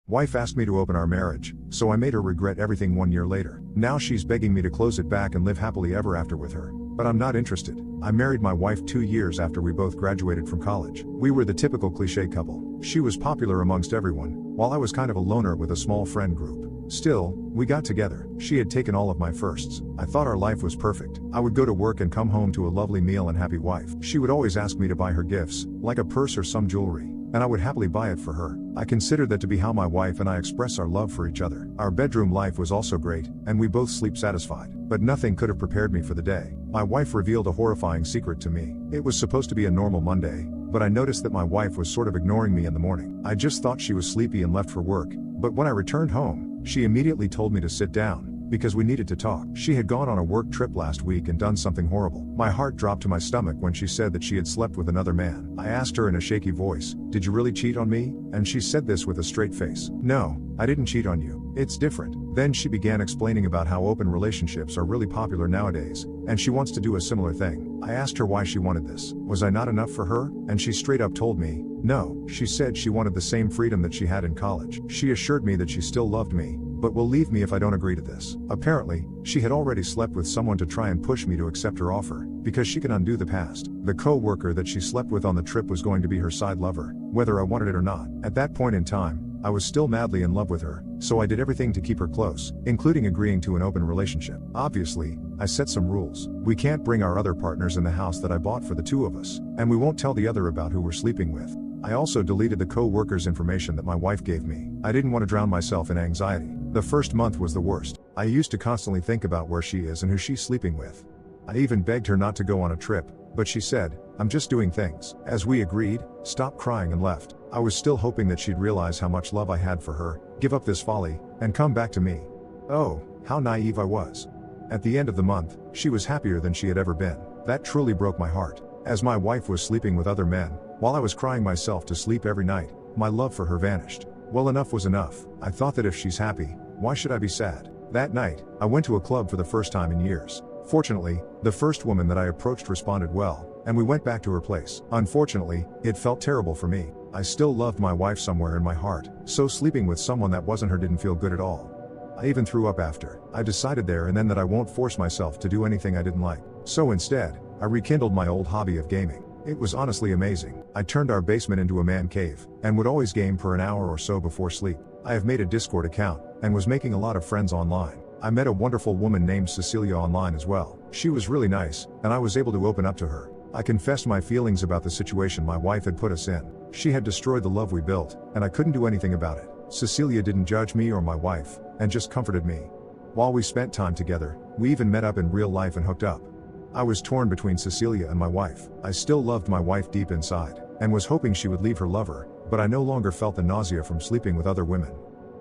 Wife asked me to open our marriage, so I made her regret everything 1 year later. Now she's begging me to close it back and live happily ever after with her. But I'm not interested. I married my wife 2 years after we both graduated from college. We were the typical cliché couple. She was popular amongst everyone, while I was kind of a loner with a small friend group. Still, we got together. She had taken all of my firsts. I thought our life was perfect. I would go to work and come home to a lovely meal and happy wife. She would always ask me to buy her gifts, like a purse or some jewelry, and I would happily buy it for her. I considered that to be how my wife and I express our love for each other. Our bedroom life was also great, and we both sleep satisfied. But nothing could have prepared me for the day. My wife revealed a horrifying secret to me. It was supposed to be a normal Monday, but I noticed that my wife was sort of ignoring me in the morning. I just thought she was sleepy and left for work, but when I returned home, she immediately told me to sit down, because we needed to talk. She had gone on a work trip last week and done something horrible. My heart dropped to my stomach when she said that she had slept with another man. I asked her in a shaky voice, "Did you really cheat on me?" And she said this with a straight face. "No, I didn't cheat on you. It's different." Then she began explaining about how open relationships are really popular nowadays, and she wants to do a similar thing. I asked her why she wanted this. Was I not enough for her? And she straight up told me, no. She said she wanted the same freedom that she had in college. She assured me that she still loved me, but will leave me if I don't agree to this. Apparently, she had already slept with someone to try and push me to accept her offer, because she can undo the past. The co-worker that she slept with on the trip was going to be her side lover, whether I wanted it or not. At that point in time, I was still madly in love with her, so I did everything to keep her close, including agreeing to an open relationship. Obviously, I set some rules. We can't bring our other partners in the house that I bought for the two of us, and we won't tell the other about who we're sleeping with. I also deleted the co-worker's information that my wife gave me. I didn't want to drown myself in anxiety. The first month was the worst. I used to constantly think about where she is and who she's sleeping with. I even begged her not to go on a trip, but she said, "I'm just doing things." As we agreed, stopped crying and left. I was still hoping that she'd realize how much love I had for her, give up this folly, and come back to me. Oh, how naive I was. At the end of the month, she was happier than she had ever been. That truly broke my heart. As my wife was sleeping with other men, while I was crying myself to sleep every night, my love for her vanished. Well, enough was enough. I thought that if she's happy, why should I be sad? That night, I went to a club for the first time in years. Fortunately, the first woman that I approached responded well, and we went back to her place. Unfortunately, it felt terrible for me. I still loved my wife somewhere in my heart, so sleeping with someone that wasn't her didn't feel good at all. I even threw up after. I decided there and then that I won't force myself to do anything I didn't like. So instead, I rekindled my old hobby of gaming. It was honestly amazing. I turned our basement into a man cave, and would always game for an hour or so before sleep. I have made a Discord account, and was making a lot of friends online. I met a wonderful woman named Cecilia online as well. She was really nice, and I was able to open up to her. I confessed my feelings about the situation my wife had put us in. She had destroyed the love we built, and I couldn't do anything about it. Cecilia didn't judge me or my wife, and just comforted me. While we spent time together, we even met up in real life and hooked up. I was torn between Cecilia and my wife. I still loved my wife deep inside, and was hoping she would leave her lover, but I no longer felt the nausea from sleeping with other women.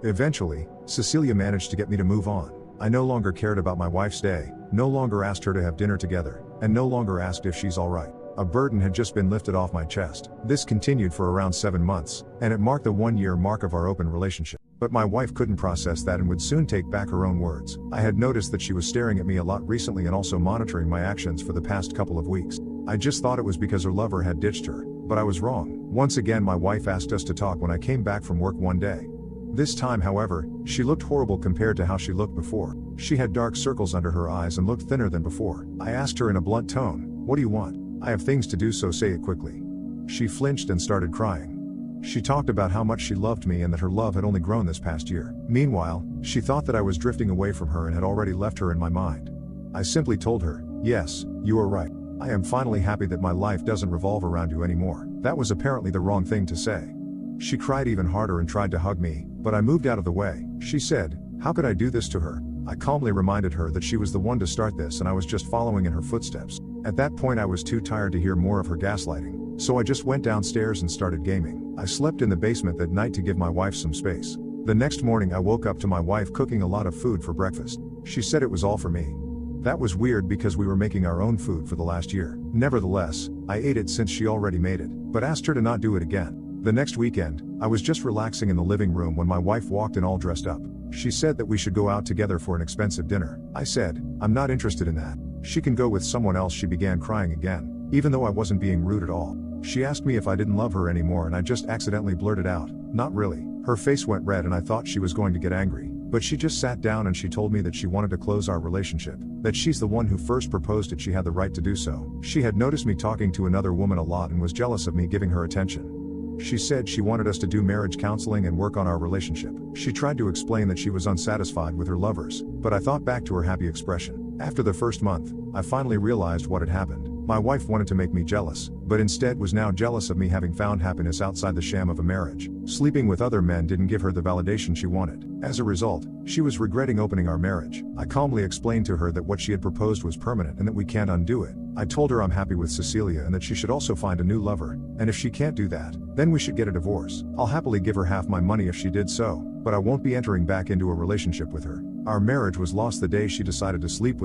Eventually, Cecilia managed to get me to move on. I no longer cared about my wife's day, no longer asked her to have dinner together, and no longer asked if she's alright. A burden had just been lifted off my chest. This continued for around 7 months, and it marked the 1-year mark of our open relationship. But my wife couldn't process that and would soon take back her own words. I had noticed that she was staring at me a lot recently and also monitoring my actions for the past couple of weeks. I just thought it was because her lover had ditched her, but I was wrong. Once again, my wife asked us to talk when I came back from work one day. This time, however, she looked horrible compared to how she looked before. She had dark circles under her eyes and looked thinner than before. I asked her in a blunt tone, "What do you want?" "I have things to do, so say it quickly." She flinched and started crying. She talked about how much she loved me and that her love had only grown this past year. Meanwhile, she thought that I was drifting away from her and had already left her in my mind. I simply told her, "Yes, you are right. I am finally happy that my life doesn't revolve around you anymore." That was apparently the wrong thing to say. She cried even harder and tried to hug me, but I moved out of the way. She said, "How could I do this to her?" I calmly reminded her that she was the one to start this and I was just following in her footsteps. At that point, I was too tired to hear more of her gaslighting, so I just went downstairs and started gaming. I slept in the basement that night to give my wife some space. The next morning, I woke up to my wife cooking a lot of food for breakfast. She said it was all for me. That was weird because we were making our own food for the last year. Nevertheless, I ate it since she already made it, but asked her to not do it again. The next weekend, I was just relaxing in the living room when my wife walked in all dressed up. She said that we should go out together for an expensive dinner. I said, "I'm not interested in that. She can go with someone else." She began crying again, even though I wasn't being rude at all. She asked me if I didn't love her anymore and I just accidentally blurted out, Not really. Her face went red and I thought she was going to get angry. But she just sat down and she told me that she wanted to close our relationship. That she's the one who first proposed it, she had the right to do so. She had noticed me talking to another woman a lot and was jealous of me giving her attention. She said she wanted us to do marriage counseling and work on our relationship. She tried to explain that she was unsatisfied with her lovers, but I thought back to her happy expression. After the first month, I finally realized what had happened. My wife wanted to make me jealous, but instead was now jealous of me having found happiness outside the sham of a marriage. Sleeping with other men didn't give her the validation she wanted. As a result, she was regretting opening our marriage. I calmly explained to her that what she had proposed was permanent and that we can't undo it. I told her I'm happy with Cecilia and that she should also find a new lover, and if she can't do that, then we should get a divorce. I'll happily give her half my money if she did so, but I won't be entering back into a relationship with her. Our marriage was lost the day she decided to sleep with